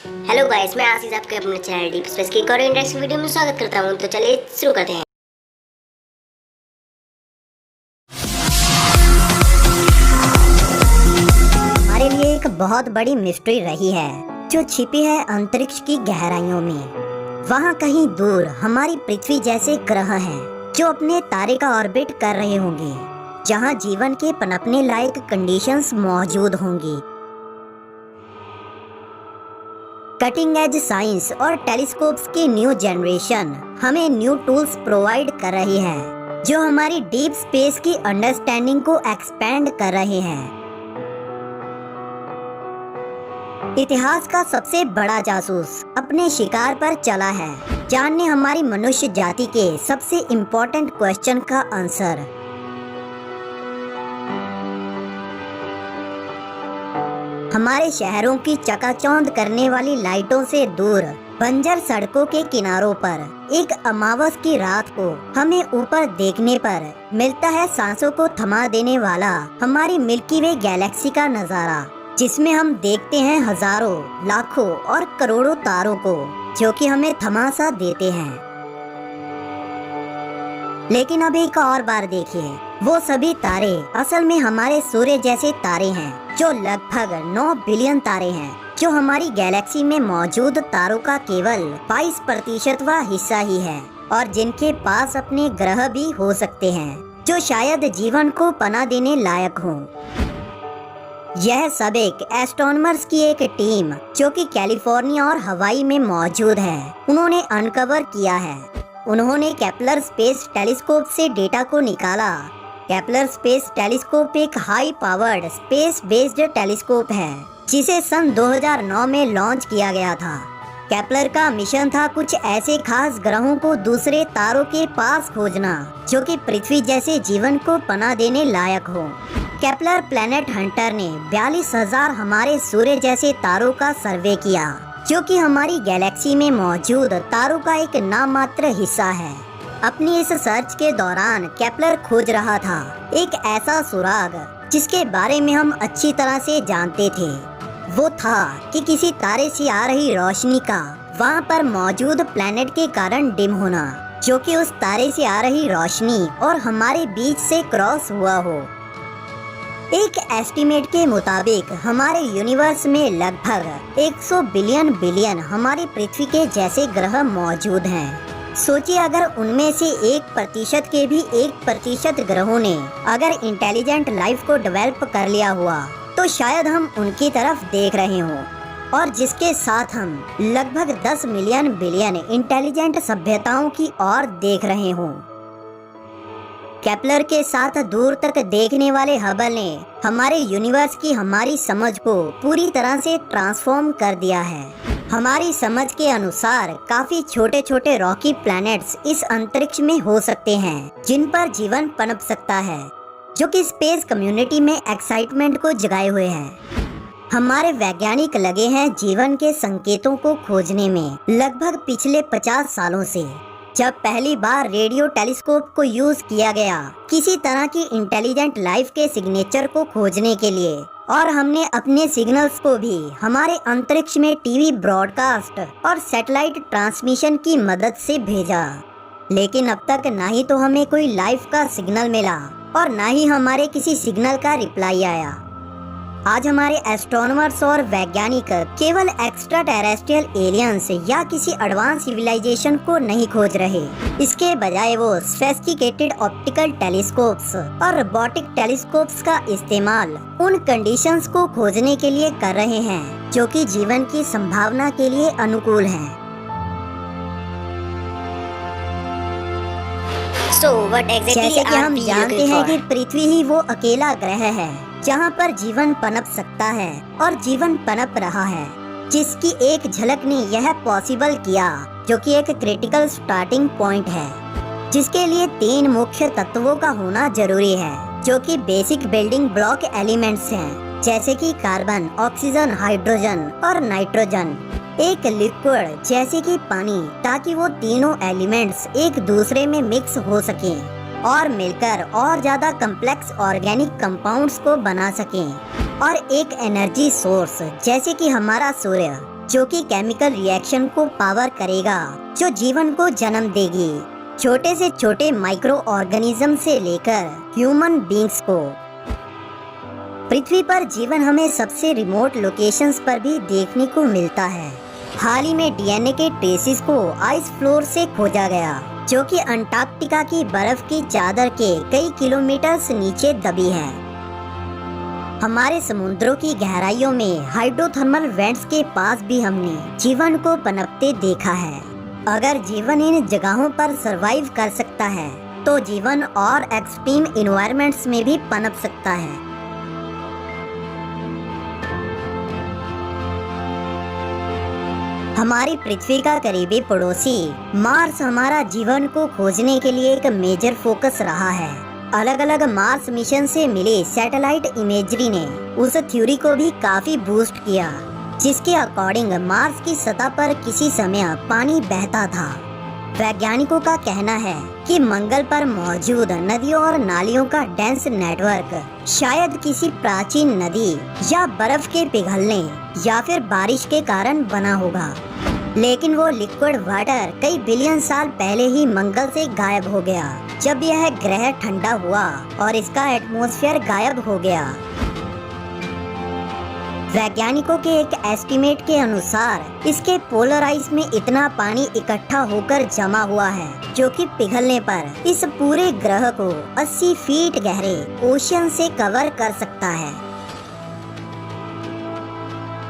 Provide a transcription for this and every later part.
Hello guys, मैं आशीष आपके अपने चैनल डीप स्पेस की एक और इंटरेस्टिंग वीडियो में स्वागत करता हूं। तो चलिए शुरू करते हैं। हमारे लिए एक बहुत बड़ी मिस्ट्री रही है जो छिपी है अंतरिक्ष की गहराइयों में। वहाँ कहीं दूर हमारी पृथ्वी जैसे ग्रह हैं जो अपने तारे का ऑर्बिट कर रहे होंगे, जहाँ जीवन के पनपने लायक कंडीशंस मौजूद होंगी। कटिंग एज साइंस और टेलीस्कोप्स की न्यू जनरेशन हमें न्यू टूल्स प्रोवाइड कर रही है जो हमारी डीप स्पेस की अंडरस्टैंडिंग को एक्सपेंड कर रहे हैं। इतिहास का सबसे बड़ा जासूस अपने शिकार पर चला है, जानने हमारी मनुष्य जाति के सबसे इम्पोर्टेंट क्वेश्चन का आंसर। हमारे शहरों की चकाचौंध करने वाली लाइटों से दूर बंजर सड़कों के किनारों पर एक अमावस की रात को हमें ऊपर देखने पर मिलता है सांसों को थमा देने वाला हमारी मिल्की वे गैलेक्सी का नजारा, जिसमें हम देखते हैं हजारों, लाखों और करोड़ों तारों को जो कि हमें थमा सा देते हैं। लेकिन अब एक और बार देखिए, वो सभी तारे असल में हमारे सूर्य जैसे तारे हैं जो लगभग 9 बिलियन तारे हैं, जो हमारी गैलेक्सी में मौजूद तारों का केवल 22% हिस्सा ही है और जिनके पास अपने ग्रह भी हो सकते हैं जो शायद जीवन को पनाह देने लायक हों। यह सब एक एस्ट्रोनॉमर्स की एक टीम जो कि कैलिफोर्निया और हवाई में मौजूद है, उन्होंने अनकवर किया है। उन्होंने केपलर स्पेस टेलीस्कोप से डेटा को निकाला। केपलर स्पेस टेलीस्कोप एक high powered space based telescope है जिसे सन 2009 में लॉन्च किया गया था। केपलर का मिशन था कुछ ऐसे खास ग्रहों को दूसरे तारों के पास खोजना जो कि पृथ्वी जैसे जीवन को पनाह देने लायक हो। केपलर प्लैनेट हंटर ने 42,000 हमारे सूर्य जैसे तारों का सर्वे किया जो कि हमारी गैलेक्सी में मौजूद तारों का एक नाममात्र हिस्सा है। अपनी इस सर्च के दौरान केपलर खोज रहा था एक ऐसा सुराग जिसके बारे में हम अच्छी तरह से जानते थे। वो था कि किसी तारे से आ रही रोशनी का वहाँ पर मौजूद प्लैनेट के कारण डिम होना, जो कि उस तारे से आ रही रोशनी और हमारे बीच से क्रॉस हुआ हो। एक एस्टीमेट के मुताबिक हमारे यूनिवर्स में लगभग 100 बिलियन हमारी पृथ्वी के जैसे ग्रह मौजूद हैं। सोचिए, अगर उनमें से 1% के भी 1% ग्रहों ने अगर इंटेलिजेंट लाइफ को डेवलप कर लिया हुआ तो शायद हम उनकी तरफ देख रहे हों, और जिसके साथ हम लगभग 10 मिलियन बिलियन इंटेलिजेंट सभ्यताओं की ओर देख रहे हों। केपलर के साथ दूर तक देखने वाले हबल ने हमारे यूनिवर्स की हमारी समझ को पूरी तरह से ट्रांसफॉर्म कर दिया है। हमारी समझ के अनुसार काफी छोटे छोटे रॉकी प्लैनेट्स इस अंतरिक्ष में हो सकते हैं जिन पर जीवन पनप सकता है, जो कि स्पेस कम्युनिटी में एक्साइटमेंट को जगाए हुए हैं। हमारे वैज्ञानिक लगे हैं जीवन के संकेतों को खोजने में लगभग पिछले 50 सालों से। जब पहली बार रेडियो टेलीस्कोप को यूज किया गया किसी तरह की इंटेलिजेंट लाइफ के सिग्नेचर को खोजने के लिए, और हमने अपने सिग्नल्स को भी हमारे अंतरिक्ष में टीवी ब्रॉडकास्ट और सैटेलाइट ट्रांसमिशन की मदद से भेजा, लेकिन अब तक ना ही तो हमें कोई लाइफ का सिग्नल मिला और ना ही हमारे किसी सिग्नल का रिप्लाई आया। आज हमारे एस्ट्रोनॉमर्स और वैज्ञानिक केवल एक्स्ट्रा टेरेस्ट्रियल एलियंस या किसी एडवांस सिविलाइजेशन को नहीं खोज रहे, इसके बजाय वो सोफिस्टिकेटेड ऑप्टिकल टेलीस्कोप्स और रोबोटिक टेलीस्कोप्स का इस्तेमाल उन कंडीशंस को खोजने के लिए कर रहे हैं जो कि जीवन की संभावना के लिए अनुकूल हैं। जैसे कि हम जानते हैं कि पृथ्वी ही वो अकेला ग्रह है जहाँ पर जीवन पनप सकता है और जीवन पनप रहा है, जिसकी एक झलक ने यह पॉसिबल किया, जो कि एक क्रिटिकल स्टार्टिंग पॉइंट है जिसके लिए 3 मुख्य तत्वों का होना जरूरी है जो कि बेसिक बिल्डिंग ब्लॉक एलिमेंट्स हैं, जैसे कि कार्बन, ऑक्सीजन, हाइड्रोजन और नाइट्रोजन। एक लिक्विड जैसे कि पानी, ताकि वो तीनों एलिमेंट्स एक दूसरे में मिक्स हो सकें और मिलकर और ज्यादा कम्प्लेक्स ऑर्गेनिक कंपाउंड्स को बना सकें, और एक एनर्जी सोर्स जैसे कि हमारा सूर्य, जो कि केमिकल रिएक्शन को पावर करेगा, जो जीवन को जन्म देगी, छोटे से छोटे माइक्रो ऑर्गेनिज्म से लेकर ह्यूमन बींग्स को। पृथ्वी पर जीवन हमें सबसे रिमोट लोकेशंस पर भी देखने को मिलता है। हाल ही में डीएनए के ट्रेसिस को आइस फ्लोर से खोजा गया, जो कि अंटार्कटिका की बर्फ की चादर के कई किलोमीटर नीचे दबी है। हमारे समुद्रों की गहराइयों में हाइड्रोथर्मल वेंट्स के पास भी हमने जीवन को पनपते देखा है। अगर जीवन इन जगहों पर सरवाइव कर सकता है, तो जीवन और एक्सट्रीम इन्वायरमेंट्स में भी पनप सकता है। हमारी पृथ्वी का करीबी पड़ोसी मार्स हमारा जीवन को खोजने के लिए एक मेजर फोकस रहा है। अलग अलग मार्स मिशन से मिली सैटेलाइट इमेजरी ने उस थ्योरी को भी काफी बूस्ट किया, जिसके अकॉर्डिंग मार्स की सतह पर किसी समय पानी बहता था। वैज्ञानिकों का कहना है कि मंगल पर मौजूद नदियों और नालियों का डेंस नेटवर्क शायद किसी प्राचीन नदी या बर्फ के पिघलने या फिर बारिश के कारण बना होगा, लेकिन वो लिक्विड वाटर कई बिलियन साल पहले ही मंगल से गायब हो गया, जब यह ग्रह ठंडा हुआ और इसका एटमॉस्फेयर गायब हो गया। वैज्ञानिकों के एक एस्टीमेट के अनुसार इसके पोलर आइस में इतना पानी इकट्ठा होकर जमा हुआ है, जो कि पिघलने पर इस पूरे ग्रह को 80 फीट गहरे ओशियन से कवर कर सकता है।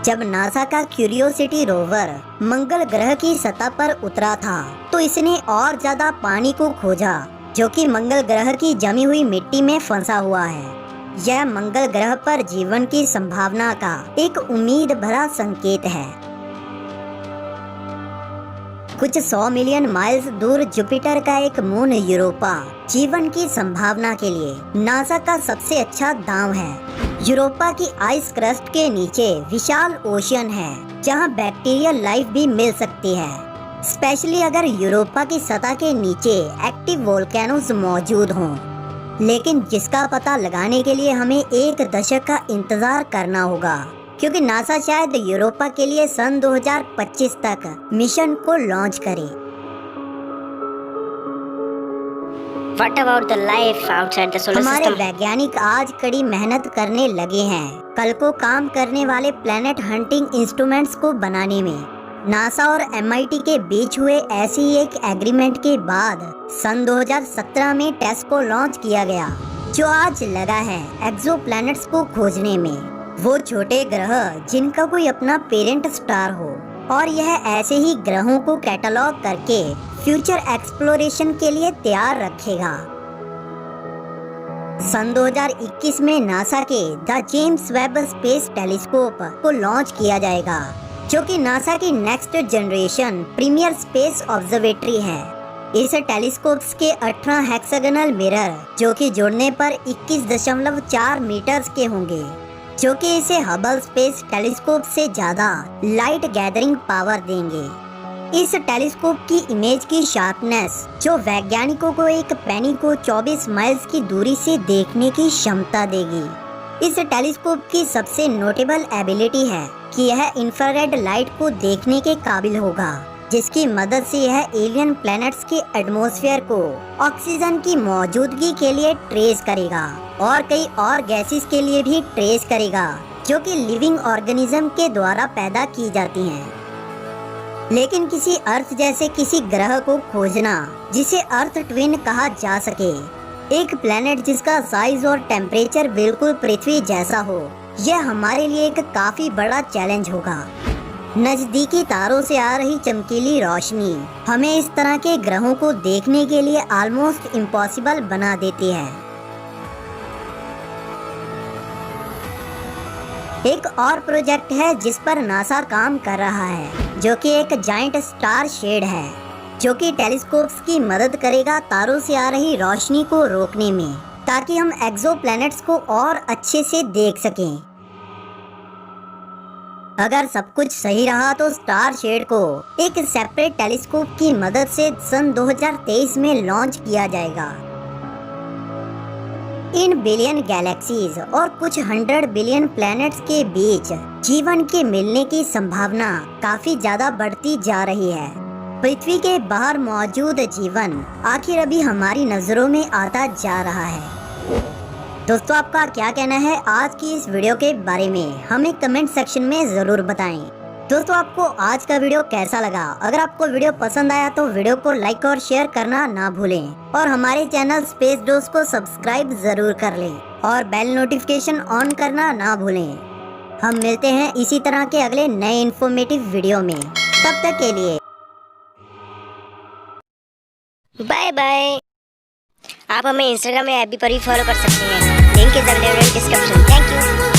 जब नासा का क्यूरियोसिटी रोवर मंगल ग्रह की सतह पर उतरा था, तो इसने और ज्यादा पानी को खोजा, जो कि मंगल ग्रह की जमी हुई मिट्टी में फंसा हुआ है। यह मंगल ग्रह पर जीवन की संभावना का एक उम्मीद भरा संकेत है। कुछ 100 मिलियन माइल्स दूर जुपिटर का एक मून यूरोपा जीवन की संभावना के लिए नासा का सबसे अच्छा दांव है। यूरोपा की आइस क्रस्ट के नीचे विशाल ओशियन है, जहां बैक्टीरियल लाइफ भी मिल सकती है, स्पेशली अगर यूरोपा की सतह के नीचे एक्टिव वोल्केनोज मौजूद हों। लेकिन जिसका पता लगाने के लिए हमें 1 दशक का इंतजार करना होगा, क्योंकि नासा शायद यूरोपा के लिए सन 2025 तक मिशन को लॉन्च करे। What about the life outside the solar हमारे system? वैज्ञानिक आज कड़ी मेहनत करने लगे हैं कल को काम करने वाले प्लैनेट हंटिंग इंस्ट्रूमेंट्स को बनाने में। नासा और MIT के बीच हुए ऐसी ही एक एग्रीमेंट के बाद सन 2017 में टेस्ट को लॉन्च किया गया, जो आज लगा है एक्सोप्लैनेट्स को खोजने में। वो छोटे ग्रह जिनका कोई अपना पेरेंट स्टार हो, और यह ऐसे ही ग्रहों को कैटलॉग करके फ्यूचर एक्सप्लोरेशन के लिए तैयार रखेगा। सन 2021 में नासा के the James Webb space telescope को लॉन्च किया जाएगा, जो कि नासा की next generation premier space observatory है। इस टेलीस्कोप्स के 18 हेक्सागोनल मिरर, जो कि जोड़ने पर 21.4 मीटर्स के होंगे, जो कि इसे हबल स्पेस टेलीस्कोप से ज्यादा लाइट गैदरिंग पावर देंगे। इस टेलीस्कोप की इमेज की शार्पनेस, जो वैज्ञानिकों को एक पेनी को 24 माइल्स की दूरी से देखने की क्षमता देगी। इस टेलीस्कोप की सबसे नोटेबल एबिलिटी है कि यह इंफ्रारेड लाइट को देखने के काबिल होगा, जिसकी मदद से यह एलियन प्लैनेट्स के एटमॉस्फेयर को ऑक्सीजन की मौजूदगी के लिए ट्रेस करेगा और कई और गैसेस के लिए भी ट्रेस करेगा, जो कि लिविंग ऑर्गेनिज्म के द्वारा पैदा की जाती हैं। लेकिन किसी अर्थ जैसे किसी ग्रह को खोजना, जिसे अर्थ ट्विन कहा जा सके, एक प्लैनेट जिसका साइज और टेम्परेचर बिल्कुल पृथ्वी जैसा हो, यह हमारे लिए एक काफी बड़ा चैलेंज होगा। नजदीकी तारों से आ रही चमकीली रोशनी हमें इस तरह के ग्रहों को देखने के लिए ऑलमोस्ट इम्पॉसिबल बना देती है। एक और प्रोजेक्ट है जिस पर नासा काम कर रहा है, जो कि एक जाइंट स्टार शेड है, जो कि टेलीस्कोप्स की मदद करेगा तारों से आ रही रोशनी को रोकने में, ताकि हम एक्सोप्लैनेट्स को और अच्छे से देख सकें। अगर सब कुछ सही रहा तो स्टार शेड को एक सेपरेट टेलीस्कोप की मदद से सन 2023 में लॉन्च किया जाएगा। इन बिलियन गैलेक्सीज और कुछ 100 बिलियन प्लैनेट्स के बीच जीवन के मिलने की संभावना काफी ज्यादा बढ़ती जा रही है। पृथ्वी के बाहर मौजूद जीवन आखिर अभी हमारी नजरों में आता जा रहा है। दोस्तों, आपका क्या कहना है आज की इस वीडियो के बारे में, हमें कमेंट सेक्शन में जरूर बताएं। दोस्तों, आपको आज का वीडियो कैसा लगा? अगर आपको वीडियो पसंद आया तो वीडियो को लाइक और शेयर करना ना भूलें और हमारे चैनल स्पेस डोज को सब्सक्राइब जरूर कर लें और बेल नोटिफिकेशन ऑन करना ना भूलें। हम मिलते हैं इसी तरह के अगले नए इन्फॉर्मेटिव वीडियो में। तब तक के लिए बाय बाय। आप हमें इंस्टाग्राम में ऐप भी पर भी फॉलो कर सकते हैं। Link is available in description. Thank you.